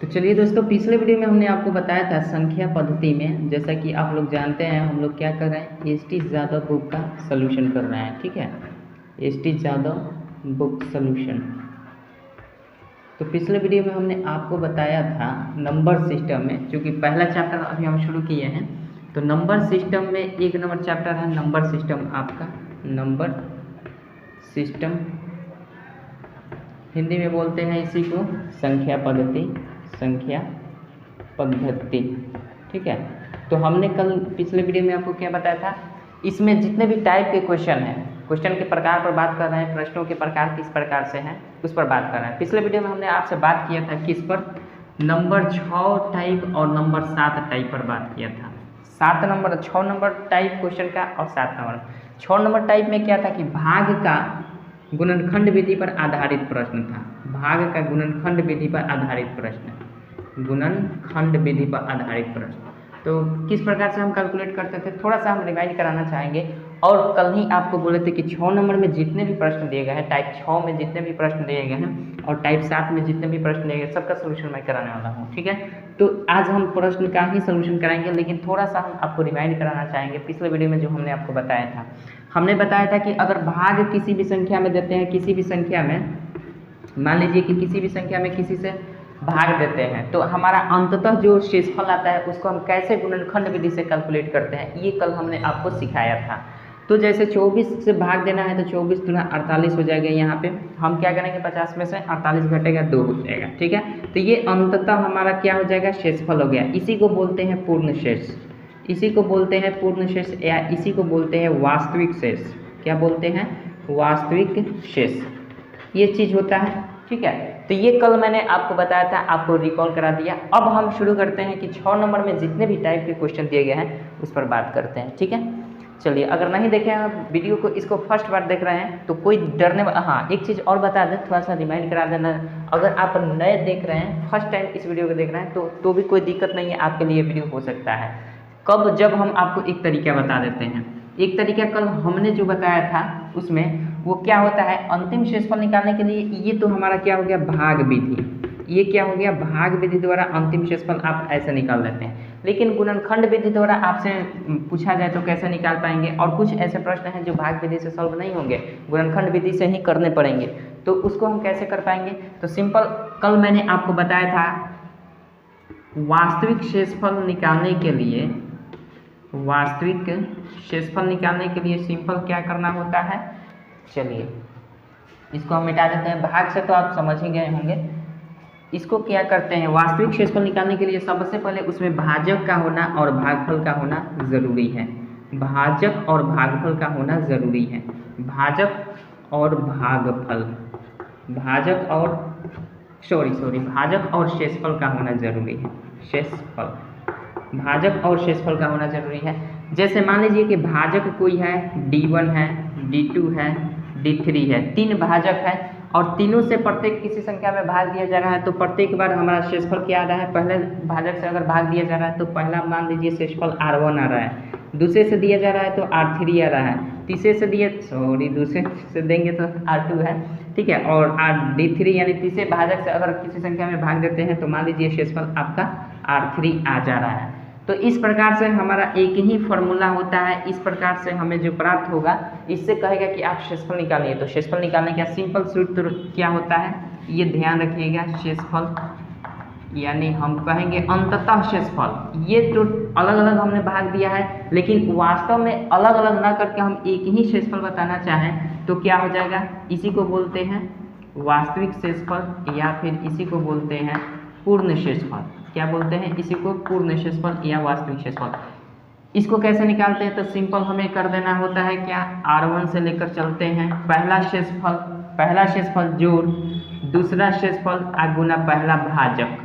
तो चलिए दोस्तों, पिछले वीडियो में हमने आपको बताया था संख्या पद्धति में, जैसा कि आप लोग जानते हैं हम लोग क्या कर रहे हैं, एस टी यादव बुक का सलूशन कर रहे हैं। ठीक है, S T Yadav book solution. तो पिछले वीडियो में हमने आपको बताया था नंबर सिस्टम में, क्योंकि पहला चैप्टर अभी हम शुरू किए हैं। तो नंबर सिस्टम में एक नंबर चैप्टर है नंबर सिस्टम, आपका नंबर सिस्टम, हिंदी में बोलते हैं इसी को संख्या पद्धति, संख्या पद्धति। ठीक है, तो हमने कल पिछले वीडियो में आपको क्या बताया था, इसमें जितने भी टाइप के क्वेश्चन हैं, क्वेश्चन के प्रकार पर बात कर रहे हैं, प्रश्नों के प्रकार किस प्रकार से हैं उस पर बात कर रहे हैं। पिछले वीडियो में हमने आपसे बात किया था किस पर, नंबर 6 टाइप और नंबर 7 टाइप पर बात किया था। 6 नंबर टाइप क्वेश्चन का और 7 नंबर 6 नंबर टाइप में क्या था कि भाग का गुणनखंड विधि पर आधारित प्रश्न था। भाग का गुणनखंड विधि पर आधारित प्रश्न, गुणनखंड विधि पर आधारित प्रश्न। तो किस प्रकार से हम कैलकुलेट करते थे, थोड़ा सा हम रिवाइज कराना चाहेंगे। और कल ही आपको बोले थे कि 6 नंबर में जितने भी प्रश्न दिए गए हैं, टाइप 6 में जितने भी प्रश्न दिए गए हैं और टाइप 7 में जितने भी प्रश्न दिए गए, सबका सोल्यूशन मैं कराने वाला हूँ। ठीक है, तो आज हम प्रश्न का ही सोल्यूशन कराएंगे, लेकिन थोड़ा सा हम आपको रिवाइंड कराना चाहेंगे पिछले वीडियो में जो हमने आपको बताया था। हमने बताया था कि अगर भाग किसी भी संख्या में देते हैं, किसी भी संख्या में, मान लीजिए कि किसी भी संख्या में किसी से भाग देते हैं, तो हमारा अंततः जो शेषफल आता है उसको हम कैसे गुणनखंड विधि से कैलकुलेट करते हैं, ये कल हमने आपको सिखाया था। तो जैसे 24 से भाग देना है तो 24 गुना 48 हो जाएगा। यहाँ पे हम क्या करेंगे, 50 में से 48 घटेगा 2 हो जाएगा। ठीक है, तो ये अंततः हमारा क्या हो जाएगा, शेषफल हो गया। इसी को बोलते हैं पूर्ण शेष, इसी को बोलते हैं पूर्ण शेष, या इसी को बोलते हैं वास्तविक शेष। क्या बोलते हैं, वास्तविक शेष, ये चीज़ होता है। ठीक है, तो ये कल मैंने आपको बताया था, आपको रिकॉल करा दिया। अब हम शुरू करते हैं कि 6 नंबर में जितने भी टाइप के क्वेश्चन दिए गए हैं उस पर बात करते हैं। ठीक है, चलिए, अगर नहीं देखे हैं आप वीडियो को, इसको फर्स्ट बार देख रहे हैं तो कोई डरने वाला, हाँ एक चीज़ और बता दें, थोड़ा सा रिमाइंड करा देना, अगर आप नए देख रहे हैं, फर्स्ट टाइम इस वीडियो को देख रहे हैं तो भी कोई दिक्कत नहीं है, आपके लिए वीडियो हो सकता है। कब, जब हम आपको एक तरीका बता देते हैं। एक तरीका कल हमने जो बताया था उसमें वो क्या होता है, अंतिम शेषफल निकालने के लिए, ये तो हमारा क्या हो गया, भाग विधि। ये क्या हो गया, भाग विधि द्वारा अंतिम शेषफल आप ऐसे निकाल लेते हैं। लेकिन गुणनखंड विधि द्वारा आपसे पूछा जाए तो कैसे निकाल पाएंगे, और कुछ ऐसे प्रश्न हैं जो भाग विधि से सॉल्व नहीं होंगे, गुणनखंड विधि से ही करने पड़ेंगे। तो उसको हम कैसे कर पाएंगे, तो सिंपल, कल मैंने आपको बताया था वास्तविक शेषफल निकालने के लिए, वास्तविक शेषफल निकालने के लिए सिंपल क्या करना होता है। चलिए, इसको हम मिटा देते हैं, भाग से तो आप समझ ही गए होंगे। इसको क्या करते हैं, वास्तविक शेषफल निकालने के लिए सबसे पहले उसमें भाजक का होना और भागफल का होना जरूरी है। भाजक और भागफल का होना जरूरी है। भाजक और भागफल, भाजक और भाजक और शेषफल का होना जरूरी है। शेषफल, भाजक और शेषफल का होना जरूरी है। जैसे मान लीजिए कि भाजक कोई है, D1 है, D2 है, D3 है, 3 भाजक है और तीनों से प्रत्येक किसी संख्या में भाग दिया जा रहा है, तो प्रत्येक बार हमारा शेषफल क्या आ रहा है, पहले भाजक से अगर भाग दिया जा रहा है तो पहला मान लीजिए शेषफल R1 आ रहा है, दूसरे से दिया जा रहा है तो R3 आ रहा है, तीसरे से दूसरे से देंगे तो R2 है। ठीक है, और D3 यानी तीसरे भाजक से अगर किसी संख्या में भाग देते हैं तो मान लीजिए शेषफल आपका R3 आ जा रहा है। तो इस प्रकार से हमारा एक ही फॉर्मूला होता है, इस प्रकार से हमें जो प्राप्त होगा, इससे कहेगा कि आप शेषफल निकालिए। तो शेषफल निकालने का सिंपल सूत्र क्या होता है, ये ध्यान रखिएगा, शेषफल यानी हम कहेंगे अंततः शेषफल। ये तो अलग अलग हमने भाग दिया है, लेकिन वास्तव में अलग अलग ना करके हम एक ही शेषफल बताना चाहें तो क्या हो जाएगा, इसी को बोलते हैं वास्तविक शेषफल, या फिर इसी को बोलते हैं पूर्ण शेषफल। क्या बोलते हैं, इसी को पूर्ण शेषफल या वास्तविक शेषफल। इसको कैसे निकालते हैं, तो सिंपल हमें कर देना होता है क्या, R1 से लेकर चलते हैं, पहला शेषफल जोड़ दूसरा शेषफल गुना पहला भाजक।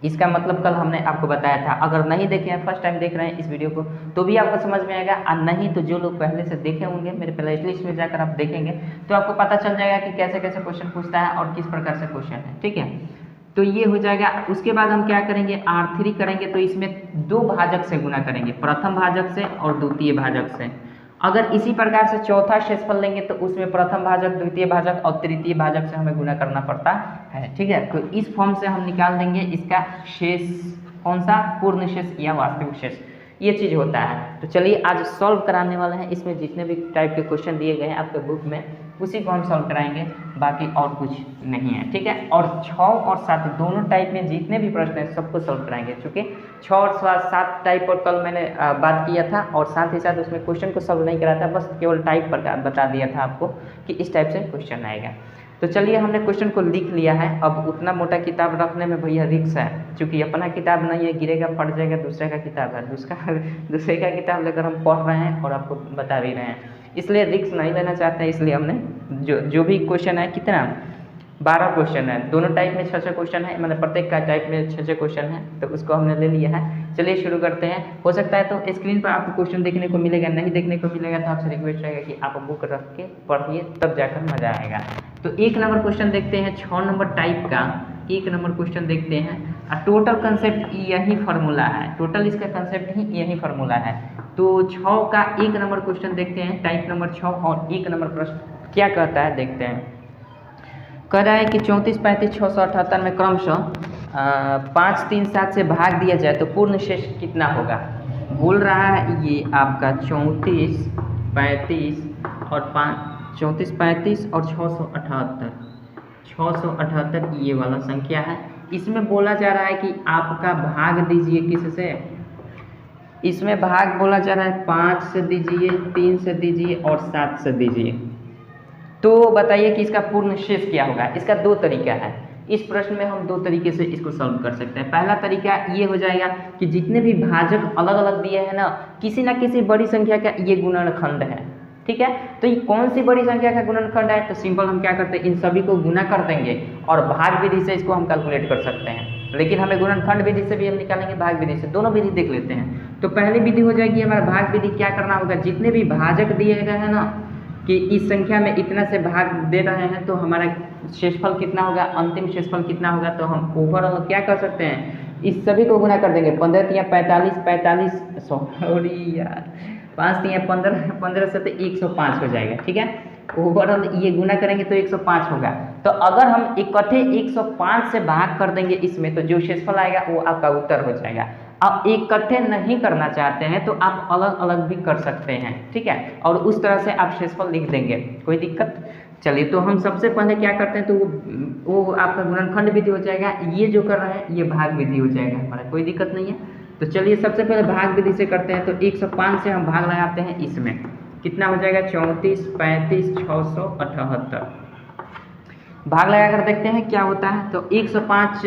इसका मतलब कल हमने आपको बताया था। अगर नहीं देखे हैं, फर्स्ट टाइम देख रहे हैं इस वीडियो को, तो भी आपको समझ में आएगा, और नहीं तो जो लोग पहले से देखे होंगे मेरे प्लेलिस्ट में जाकर आप देखेंगे तो आपको पता चल जाएगा कि कैसे कैसे क्वेश्चन पूछता है और किस प्रकार से क्वेश्चन है। ठीक है, तो ये हो जाएगा। उसके बाद हम क्या करेंगे, R3 करेंगे, तो इसमें 2 भाजक से गुना करेंगे, प्रथम भाजक से और द्वितीय भाजक से। अगर इसी प्रकार से चौथा शेषफल लेंगे तो उसमें प्रथम भाजक, द्वितीय भाजक और तृतीय भाजक से हमें गुना करना पड़ता है, ठीक है। तो इस फॉर्म से हम निकाल देंगे इसका शेष, कौन सा, पूर्ण शेष या वास्तविक शेष, ये चीज़ होता है। तो चलिए आज सॉल्व कराने वाले हैं, इसमें जितने भी टाइप के क्वेश्चन दिए गए हैं आपके बुक में उसी को हम सॉल्व कराएंगे, बाकी और कुछ नहीं है, ठीक है। और 6 और 7 दोनों टाइप में जितने भी प्रश्न हैं सबको सॉल्व कराएंगे, क्योंकि 6 और 7 टाइप पर कल मैंने बात किया था और साथ ही साथ उसमें क्वेश्चन को सॉल्व नहीं कराया था, बस केवल टाइप पर बता दिया था आपको कि इस टाइप से क्वेश्चन आएगा। तो चलिए हमने क्वेश्चन को लिख लिया है। अब उतना मोटा किताब रखने में भैया रिक्स है, क्योंकि अपना किताब नहीं है, गिरेगा फट जाएगा, दूसरे का किताब है, दूसरे का किताब लेकर हम पढ़ रहे हैं और आपको बता भी रहे हैं, इसलिए रिक्स नहीं लेना चाहते हैं। इसलिए हमने जो भी क्वेश्चन है, कितना 12 क्वेश्चन है, दोनों टाइप में 6-6 क्वेश्चन है, मतलब प्रत्येक का टाइप में 6-6 क्वेश्चन है, तो उसको हमने ले लिया है। चलिए शुरू करते हैं। हो सकता है तो स्क्रीन पर आपको क्वेश्चन देखने को मिलेगा, नहीं देखने को मिलेगा तो आपसे रिक्वेस्ट रहेगा कि आप बुक रख के पढ़िए, तब जाकर मजा आएगा। तो 1 नंबर क्वेश्चन देखते हैं, 6 नंबर टाइप का 1 नंबर क्वेश्चन देखते हैं। टोटल कंसेप्ट यही फार्मूला है, टोटल इसका कंसेप्ट ही यही फार्मूला है। तो 6 का 1 नंबर क्वेश्चन देखते हैं, टाइप नंबर 6 और 1 नंबर प्रश्न क्या कहता है देखते हैं। कह रहा है कि 34, 35, 678 में क्रमशः 5, 3, 7 से भाग दिया जाए तो पूर्ण शेष कितना होगा। बोल रहा है ये आपका 34, 35 और 678, 678 ये वाला संख्या है। इसमें बोला जा रहा है कि आपका भाग दीजिए किससे, इसमें भाग बोला जा रहा है 5 से दीजिए, 3 से दीजिए और 7 से दीजिए। तो बताइए कि इसका पूर्ण शेष क्या होगा। इसका 2 तरीका है, इस प्रश्न में हम 2 तरीके से इसको सॉल्व कर सकते हैं। पहला तरीका ये हो जाएगा कि जितने भी भाजक अलग अलग दिए हैं ना किसी बड़ी संख्या का ये गुणनखंड है, ठीक है। तो ये कौन सी बड़ी संख्या का गुणनखंड है, तो सिंपल हम क्या करते हैं, इन सभी को गुना कर देंगे और भाग विधि से इसको हम कैलकुलेट कर सकते हैं। लेकिन हमें गुणनखंड विधि से भी हम निकालेंगे, भाग विधि से, दोनों विधि देख लेते हैं। तो पहली विधि हो जाएगी हमारा भाग विधि। क्या करना होगा, जितने भी भाजक दिए गए हैं ना कि इस संख्या में इतना से भाग दे रहे हैं तो हमारा शेषफल कितना होगा, अंतिम शेषफल कितना होगा, तो हम ओवरऑल क्या कर सकते हैं, इस सभी को गुना कर देंगे। 15 तिया 45, सॉरी यार 5 तिया 15, 15 से तो 105 हो जाएगा, ठीक है। ओवरऑल ये गुना करेंगे तो 105 होगा। तो अगर हम इकट्ठे 105 से भाग कर देंगे इसमें, तो जो शेषफल आएगा वो आपका उत्तर हो जाएगा। आप इकट्ठे नहीं करना चाहते हैं तो आप अलग अलग भी कर सकते हैं, ठीक है, और उस तरह से आप शेषफल लिख देंगे, कोई दिक्कत। चलिए तो हम सबसे पहले क्या करते हैं, तो वो आपका गुणनखंड विधि हो जाएगा, ये जो कर रहे हैं ये भाग विधि हो जाएगा हमारा, कोई दिक्कत नहीं है। तो चलिए सबसे पहले भाग विधि से करते हैं। तो 105 से हम भाग लगाते हैं, इसमें कितना हो जाएगा, 34, 35, 678 भाग लगा कर देखते हैं क्या होता है। तो 105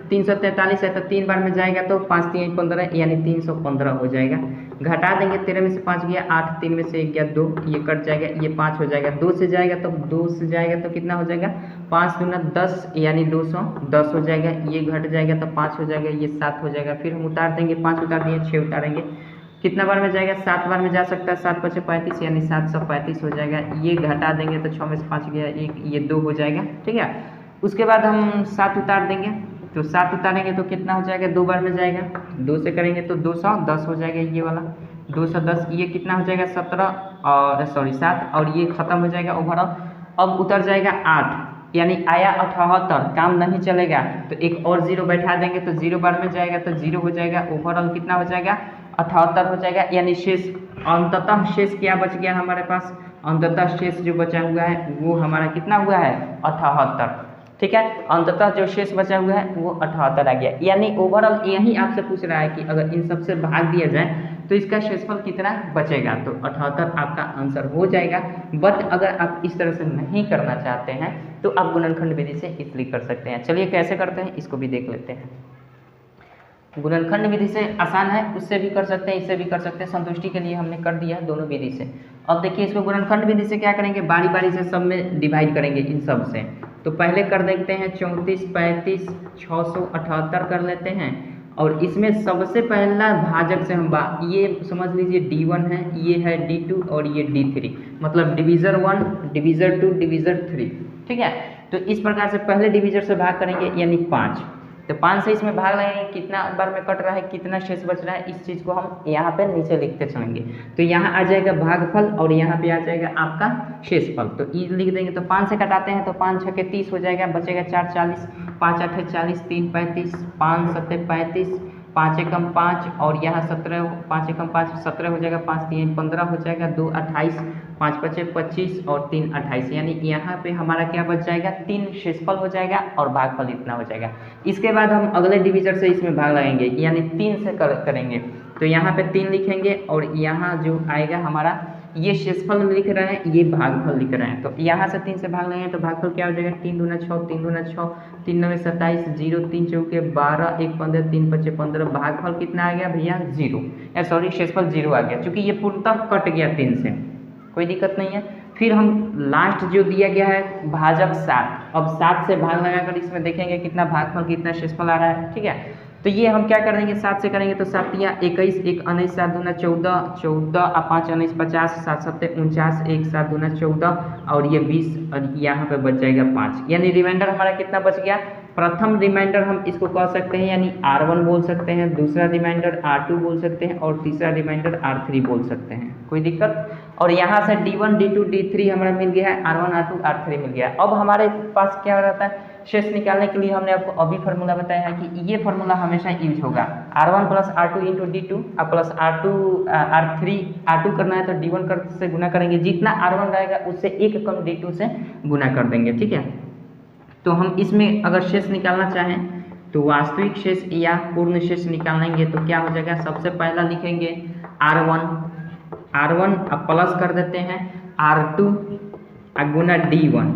343 है तो 3 बार में जाएगा तो 5 3 15 यानी 315 हो जाएगा। घटा देंगे, 13 में से 5 गया 8, 3 में से 1 गया 2, ये कट जाएगा, ये 5 हो जाएगा। 2 से जाएगा तो कितना हो जाएगा, 5 दूना 10 यानी 210 हो जाएगा। ये घट जाएगा तो 5 हो जाएगा, ये 7 हो जाएगा। फिर हम उतार देंगे, 5 उतार दिए, 6 उतारेंगे, कितना बार में जाएगा, 7 बार में जा सकता है। 7 × 5 = 35 यानी 735 हो जाएगा। ये घटा देंगे तो 6 में से 5 गया 1, ये 2 हो जाएगा, ठीक है। उसके बाद हम 7 उतार देंगे, तो 7 उतारेंगे तो कितना हो जाएगा, 2 बार में जाएगा। 2 से करेंगे तो 210 हो जाएगा, ये वाला 210। ये कितना हो जाएगा, 7 और ये खत्म हो जाएगा ओवरऑल। अब उतर जाएगा 8 यानी आया 78, काम नहीं चलेगा तो एक और 0 बैठा देंगे तो 0 बार में जाएगा तो 0 हो जाएगा। ओवरऑल कितना हो जाएगा, 78 हो जाएगा। यानी शेष, अंततः शेष क्या बच गया हमारे पास, अंततः शेष जो बचा हुआ है वो हमारा कितना हुआ है, 78, ठीक है। अंततः जो शेष बचा हुआ है वो 78 आ गया। यानी ओवरऑल यही आपसे पूछ रहा है कि अगर इन सबसे भाग दिया जाए तो इसका शेषफल कितना बचेगा, तो 78 आपका आंसर हो जाएगा। बट अगर आप इस तरह से नहीं करना चाहते हैं तो आप गुणनखंड विधि से इसलिए कर सकते हैं। चलिए कैसे करते हैं इसको भी देख लेते हैं। गुणनखंड विधि से आसान है, उससे भी कर सकते हैं, इससे भी कर सकते हैं। संतुष्टि के लिए हमने कर दिया दोनों विधि से। अब देखिए इसको गुणनखंड विधि से क्या करेंगे, बारी बारी से सब में डिवाइड करेंगे इन सब से। तो पहले कर देखते हैं 34, 35, 678 कर लेते हैं। और इसमें सबसे पहला भाजक से हम ये समझ लीजिए D1 है, ये है D2 और ये D3, मतलब डिवीज़र 1, डिवीज़र 2, डिवीज़र 3, ठीक है। तो इस प्रकार से पहले डिवीज़र से भाग करेंगे यानी 5। तो 5 से इसमें भाग लगाएंगे, कितना बार में कट रहा है, कितना शेष बच रहा है, इस चीज़ को हम यहाँ पे नीचे लिखते चलेंगे। तो यहाँ आ जाएगा भागफल और यहाँ पे आ जाएगा आपका शेषफल। तो ई लिख देंगे, तो 5 से कटाते हैं तो 5 छके 30 हो जाएगा, बचेगा 4 40, 5 8 40, 3 35, 5 7 35, 5 एकम 5 और यहाँ 17, 5 एकम 5 17 हो जाएगा, 5 3 15 हो जाएगा, 2 28, 5 5 25 और 3 28, यानी यहाँ पे हमारा क्या बच जाएगा, 3 शेषफल हो जाएगा और भागफल इतना हो जाएगा। इसके बाद हम अगले डिवीजर से इसमें भाग लगाएंगे, यानी 3 से करेंगे। तो यहाँ पे 3 लिखेंगे और यहाँ जो आएगा हमारा, ये शेषफल लिख रहे हैं, ये भागफल लिख रहे हैं। तो यहाँ से 3 से भाग लगाएंगे तो भागफल क्या हो जाएगा, 3 दूना 6, 3 दूना 6, 3 9 27, 0 3 चौके 12, 1 15, 3 5 15, भागफल कितना आ गया भैया 0, या सॉरी शेषफल 0 आ गया, क्योंकि ये पूर्णतः कट गया 3 से, कोई दिक्कत नहीं है। फिर हम लास्ट जो दिया गया है भाजक 7, अब 7 से भाग लगाकर इसमें देखेंगे कितना भागफल कितना शेषफल आ रहा है, ठीक है। तो ये हम क्या करेंगे, 7 से करेंगे तो 7 तिया 21, 1 19, 7 दूना 14, 14 और 5 19 50, 7 7 49, 1 7 दूना 14 और ये 20 और यहाँ पे बच जाएगा 5, यानी रिमाइंडर हमारा कितना बच गया। प्रथम रिमाइंडर हम इसको कह सकते हैं यानी R1 बोल सकते हैं, दूसरा रिमाइंडर R2 बोल सकते हैं और तीसरा रिमाइंडर R3 बोल सकते हैं, कोई दिक्कत। और यहाँ से D1 D2 D3 हमारा मिल गया है, R1 R2 R3 मिल गया है। अब हमारे पास क्या रहता है, शेष निकालने के लिए हमने आपको अभी फार्मूला बताया है कि ये फार्मूला हमेशा यूज होगा, R1 plus R2 into D2 और प्लस R2 करना है तो D1 से गुना करेंगे, जितना R1 रहेगा उससे एक कम D2 से गुना कर देंगे, ठीक है। तो हम इसमें अगर शेष निकालना चाहें तो वास्तविक शेष या पूर्ण शेष निकालेंगे तो क्या हो जाएगा, सबसे पहला लिखेंगे R1 अब प्लस कर देते हैं R2 गुना D1,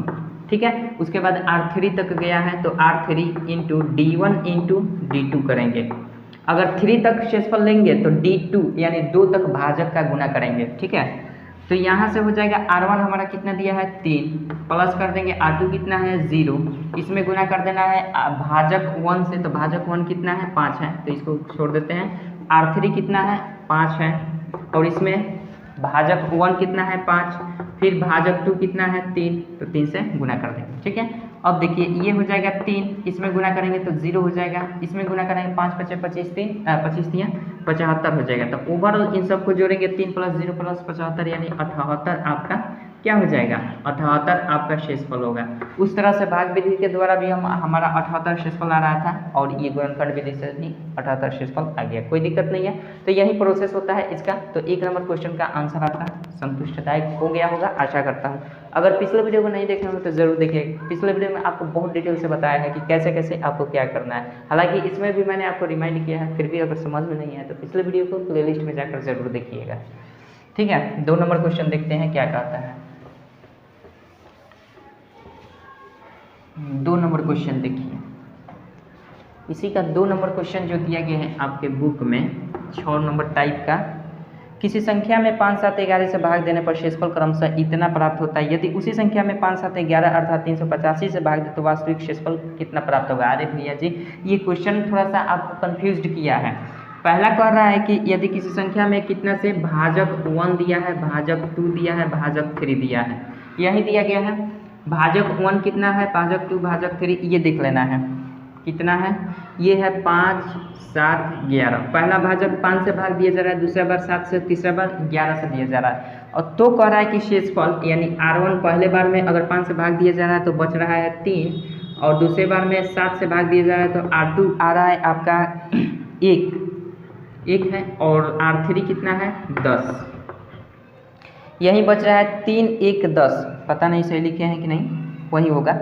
ठीक है। उसके बाद R3 तक गया है तो R3 into D1 into D2 करेंगे। अगर 3 तक शेषफल लेंगे तो D2 यानी 2 तक भाजक का गुना करेंगे, ठीक है। तो यहाँ से हो जाएगा R1 हमारा कितना दिया है 3, प्लस कर देंगे R2 कितना है 0, इसमें गुना कर देना है भाजक 1 से, तो भाजक 1 कितना है 5 है, तो इसको छोड़ देते हैं। R3 कितना है 5 है और इसमें भाजक 1 कितना है 5, फिर भाजक 2 कितना है 3, तो 3 से गुना कर देंगे, ठीक है। अब देखिए ये हो जाएगा 3, इसमें गुना करेंगे तो 0 हो जाएगा, इसमें गुना करेंगे 5 5 25 3 25 3 75 हो जाएगा। तो ओवरऑल इन सबको जोड़ेंगे 3 प्लस 0 प्लस 75 यानी 78 आपका क्या हो जाएगा, 78 आपका शेषफल होगा। उस तरह से भाग विधि के द्वारा भी हमारा 78 शेषफल आ रहा था और ये गुणनखंड विधि से भी 78 शेषफल आ गया, कोई दिक्कत नहीं है। तो यही प्रोसेस होता है इसका। तो 1 नंबर क्वेश्चन का आंसर आपका संतुष्टदायक हो गया होगा, आशा करता हूँ। अगर पिछले वीडियो को नहीं देखे हो तो ज़रूर देखिए, पिछले वीडियो में आपको बहुत डिटेल से बताया है कि कैसे कैसे आपको क्या करना है। हालांकि इसमें भी मैंने आपको रिमाइंड किया है, फिर भी अगर समझ में नहीं है तो पिछले वीडियो को प्लेलिस्ट में जाकर ज़रूर देखिएगा, ठीक है। 2 नंबर क्वेश्चन देखते हैं क्या कहता है। 2 नंबर क्वेश्चन देखिए, इसी का 2 नंबर क्वेश्चन जो दिया गया है आपके बुक में 6 नंबर टाइप का। किसी संख्या में 5 7 11 से भाग देने पर शेषफल क्रमशः इतना प्राप्त होता है, यदि उसी संख्या में 5 7 11 अर्थात 385 से भाग दे तो वास्तविक शेषफल कितना प्राप्त होगा। अरे भैया जी, ये क्वेश्चन थोड़ा सा आपको कंफ्यूज्ड किया है। पहला कह रहा है कि यदि किसी संख्या में कितना से भाजक 1 दिया है, भाजक 2 दिया है, भाजक 3 दिया है, यही दिया गया है। भाजक 1 कितना है, भाजक 2, भाजक 3 ये देख लेना है कितना है, ये है 5 7 11। पहला भाजक 5 से भाग दिया जा रहा है, दूसरा बार 7 से, तीसरा बार 11 से दिया जा रहा है। और तो कह रहा है कि शेषफल यानी R1 पहले बार में अगर 5 से भाग दिया जा रहा है तो बच रहा है 3 और दूसरे बार में 7 से भाग दिया जा रहा है तो R2 आ रहा है आपका 1 है और R3 कितना है 10, यही बच रहा है 3 1 10। पता नहीं सही लिखे हैं कि नहीं, वही होगा।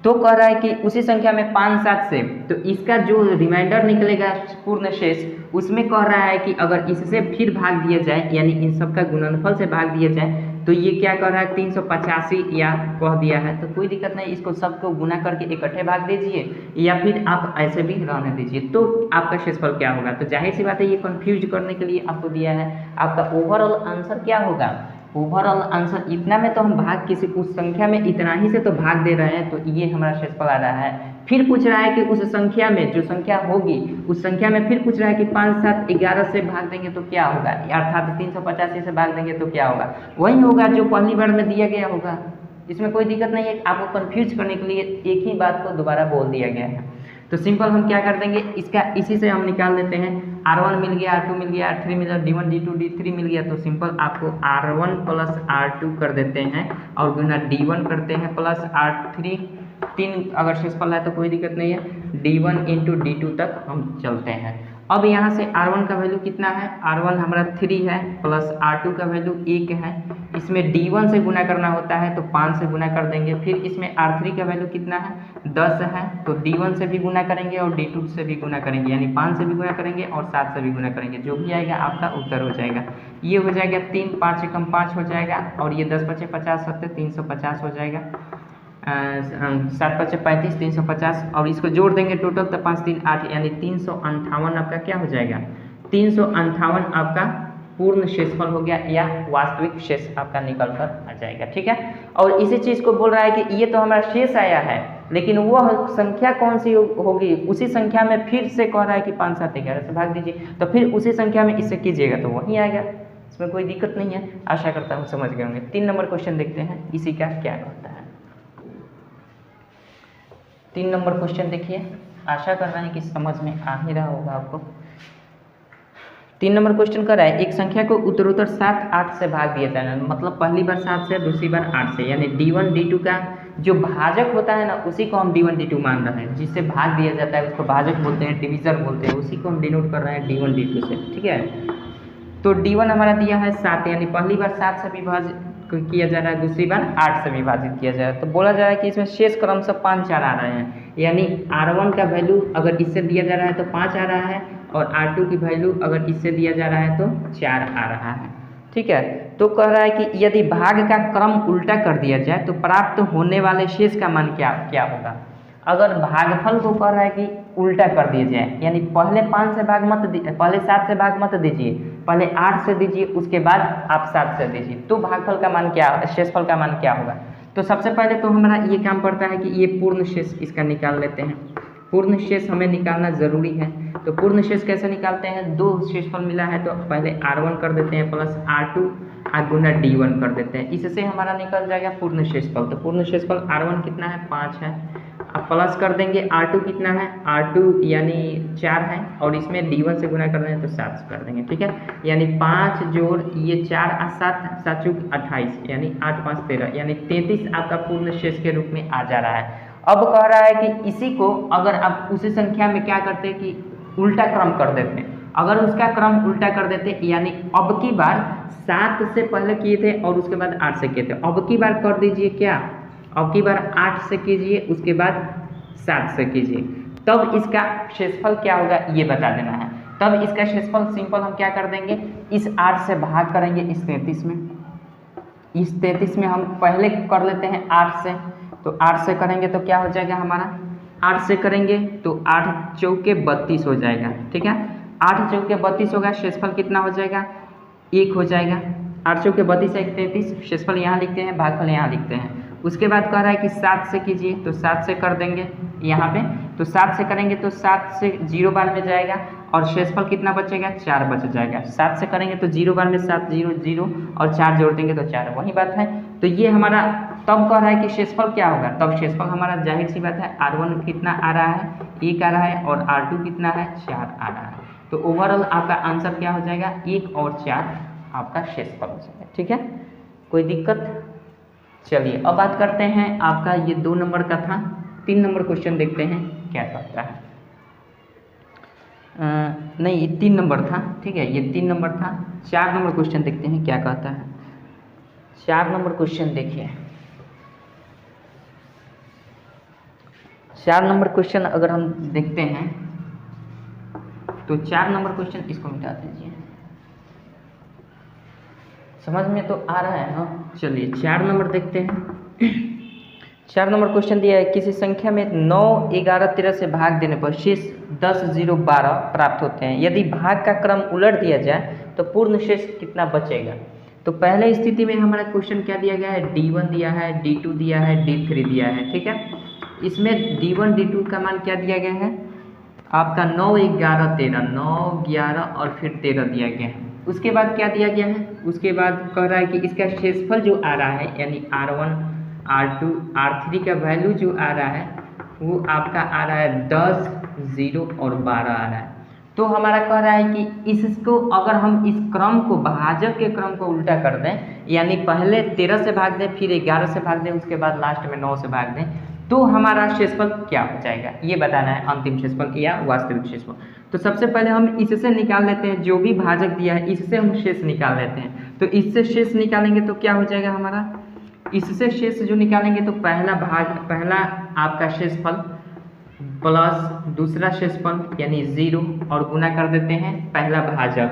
तो कह रहा है कि उसी संख्या में 5 7 से, तो इसका जो रिमाइंडर निकलेगा पूर्ण शेष, उसमें कह रहा है कि अगर इससे फिर भाग दिया जाए यानी इन सब का गुणनफल से भाग दिया जाए तो ये क्या कह रहा है 385 या कह दिया है। तो कोई दिक्कत नहीं, इसको सबको गुना करके इकट्ठे भाग दीजिए या फिर आप ऐसे भी रहने दीजिए, तो आपका शेषफल क्या होगा। तो जाहिर सी बात है ये कंफ्यूज करने के लिए आपको दिया है। आपका ओवरऑल आंसर क्या होगा, ओवरऑल आंसर इतना में तो हम भाग किसी उस संख्या में इतना ही से तो भाग दे रहे हैं, तो ये हमारा शेषफल आ रहा है। फिर पूछ रहा है कि उस संख्या में जो संख्या होगी उस संख्या में फिर पूछ रहा है कि 5 7 11 से भाग देंगे तो क्या होगा, अर्थात 385 से भाग देंगे तो क्या होगा, वही होगा जो पहली बार में दिया गया होगा। इसमें कोई दिक्कत नहीं है, आपको कंफ्यूज करने के लिए एक ही बात को दोबारा बोल दिया गया है। तो सिंपल हम क्या कर देंगे, इसका इसी से हम निकाल लेते हैं। R1 मिल गया, R2 मिल गया, R3 मिल गया, D1 D2 D3 मिल गया, तो सिंपल आपको R1 प्लस R2 कर देते हैं और गुना D1 करते हैं प्लस R3, 3 अगर शेषफल है तो कोई दिक्कत नहीं है, D1 इंटू D2 तक हम चलते हैं। अब यहाँ से R1 का वैल्यू कितना है, R1 हमारा 3 है प्लस R2 का वैल्यू 1 है, इसमें D1 से गुना करना होता है तो 5 से गुना कर देंगे। फिर इसमें R3 का वैल्यू कितना है, 10 है, तो D1 से भी गुना करेंगे और D2 से भी गुना करेंगे, यानी 5 से भी गुना करेंगे और 7 से भी गुना करेंगे, जो भी आएगा आपका उत्तर हो जाएगा। ये हो जाएगा 3, 5 से कम 5 हो जाएगा और ये 10 बचे 50 7 350 हो जाएगा, 7 बचे 35 350 और इसको जोड़ देंगे टोटल तो 5 3 8 यानी 358 आपका क्या हो जाएगा, 358 आपका पूर्ण शेषफल हो गया या वास्तविक शेष आपका निकल कर आ जाएगा। ठीक है, और इसी चीज़ को बोल रहा है कि ये तो हमारा शेष आया है, लेकिन वह संख्या कौन सी होगी, उसी संख्या में फिर से कह रहा है कि 5 7 11 से भाग दीजिए, तो फिर उसी संख्या में इससे कीजिएगा तो वही आएगा, इसमें कोई दिक्कत नहीं है। आशा करता हूँ समझ गए होंगे। 3 नंबर क्वेश्चन देखते हैं, इसी का क्या होता है। 3 नंबर क्वेश्चन देखिए, आशा कर रहे हैं कि समझ में आ ही रहा होगा आपको। 3 नंबर क्वेश्चन कर रहा है, एक संख्या को उत्तरोत्तर 7 8 से भाग दिया जाना, मतलब पहली बार 7 से, दूसरी बार 8 से, यानी D1 D2 का जो भाजक होता है ना, उसी को हम D1 D2 मान रहे हैं, जिससे भाग दिया जाता है उसको भाजक बोलते हैं, डिवीजर बोलते हैं, उसी को हम डिनोट कर रहे हैं D1 D2 से। ठीक है, तो D1 हमारा दिया है 7, यानी पहली बार 7 से विभाजित किया जा रहा है, दूसरी बार 8 से विभाजित किया जा रहा है, तो बोला जा रहा है कि इसमें शेष क्रम से 5 4 आ रहे हैं, यानी R1 का वैल्यू अगर इससे दिया जा रहा है तो 5 आ रहा है और R2 की वैल्यू अगर इससे दिया जा रहा है तो 4 आ रहा है। ठीक है, तो कह रहा है कि यदि भाग का क्रम उल्टा कर दिया जाए तो प्राप्त होने वाले शेष का मान क्या होगा। अगर भागफल को कह रहा है कि उल्टा कर दिया जाए, यानी पहले 5 से भाग मत दीजिए, पहले 7 से भाग मत दीजिए, पहले 8 से दीजिए, उसके बाद आप 7 से दीजिए, तो भागफल का मान क्या, शेषफल का मान क्या होगा। तो सबसे पहले तो हमारा ये काम पड़ता है कि ये पूर्ण शेष इसका निकाल लेते हैं। पूर्ण शेष हमें निकालना जरूरी है, तो पूर्ण शेष कैसे निकालते हैं, 2 शेषफल मिला है तो पहले R1 कर देते हैं प्लस R2 गुना D1 कर देते हैं, इससे हमारा निकल जाएगा पूर्ण शेषफल। तो पूर्ण शेषफल R1 कितना है, 5 है, अब प्लस कर देंगे R2 कितना है, R2 यानी 4 है और इसमें D1 से गुना कर रहे हैं तो 7 से कर देंगे। ठीक है, यानी 5 जोड़ ये 4 और 7 7 चूक 28 यानी 8 5 13 यानी 33 आपका पूर्ण शेष के रूप में आ जा रहा है। अब कह रहा है कि इसी को अगर आप उसी संख्या में क्या करते हैं कि उल्टा क्रम कर देते हैं, अगर उसका क्रम उल्टा कर देते यानी अब की बार 7 से पहले किए थे और उसके बाद 8 से किए थे, अब की बार कर दीजिए क्या, अब की बार 8 से कीजिए उसके बाद 7 से कीजिए, तब इसका शेषफल क्या होगा ये बता देना है। तब इसका शेषफल सिंपल हम क्या कर देंगे, इस 8 से भाग करेंगे इस 33 में, इस 33 में हम पहले कर लेते हैं 8 से, तो 8 से करेंगे तो क्या हो जाएगा हमारा, 8 से करेंगे तो 8 चौके 32 हो जाएगा। ठीक है, 8 चौके 32 होगा, शेषफल कितना हो जाएगा, 1 हो जाएगा। 8 चौके 32 1 33, शेषफल यहाँ लिखते हैं, भागफल यहाँ लिखते हैं। उसके बाद कह रहा है कि 7 से कीजिए, तो 7 से कर देंगे यहाँ पे, तो 7 से करेंगे तो 7 से 0 बार में जाएगा और शेषफल कितना बचेगा, 4 बच जाएगा। 7 से करेंगे तो 0 बार में 7 0 0 और 4 जोड़ देंगे तो 4, वही बात है। तो ये हमारा तब कह रहा है कि शेषफल क्या होगा, तब शेषफल हमारा जाहिर सी बात है R1 कितना आ रहा है, 1 आ रहा है और R2 कितना है, 4 आ रहा है। तो ओवरऑल आपका आंसर क्या हो जाएगा, 1 और 4 आपका शेषफल हो जाएगा। ठीक है, कोई दिक्कत। चलिए अब बात करते हैं, आपका ये 2 नंबर का था, 3 नंबर क्वेश्चन देखते हैं क्या कहता है। नहीं, ये 3 नंबर था। ठीक है, ये 3 नंबर था। 4 नंबर क्वेश्चन देखते हैं क्या कहता है। 4 नंबर क्वेश्चन देखिए, 4 नंबर क्वेश्चन अगर हम देखते हैं तो 4 नंबर क्वेश्चन इसको मिटा दीजिए, समझ में तो आ रहा है ना। चलिए 4 नंबर देखते हैं। 4 नंबर क्वेश्चन दिया है, किसी संख्या में 9 11 13 से भाग देने पर शेष 10 0 12 प्राप्त होते हैं, यदि भाग का क्रम उलट दिया जाए तो पूर्ण शेष कितना बचेगा। तो पहले स्थिति में हमारा क्वेश्चन क्या दिया गया है, D1 दिया है, D2 दिया है, D3 दिया है। ठीक है, इसमें D1 D2 का मान क्या दिया गया है आपका, 9 11 13, 9 11 और फिर 13 दिया गया है। उसके बाद क्या दिया गया है, उसके बाद कह रहा है कि इसका शेषफल जो आ रहा है यानी R1 R2 R3 का वैल्यू जो आ रहा है वो आपका आ रहा है 10 0 और 12 आ रहा है। तो हमारा कह रहा है कि इसको अगर हम इस क्रम को भाजक के क्रम को उल्टा कर दें, यानी पहले 13 से भाग दें, फिर 11 से भाग दें, उसके बाद लास्ट में 9 से भाग दें, तो हमारा शेषफल क्या हो जाएगा ये बताना है, अंतिम शेषफल या वास्तविक शेषफल। तो सबसे पहले हम इससे निकाल लेते हैं, जो भी भाजक दिया है इससे हम शेष निकाल लेते हैं। तो इससे शेष निकालेंगे तो क्या हो जाएगा हमारा, इससे शेष जो निकालेंगे तो पहला आपका शेषफल प्लस दूसरा शेषफल यानी 0 और गुना कर देते हैं पहला भाजक,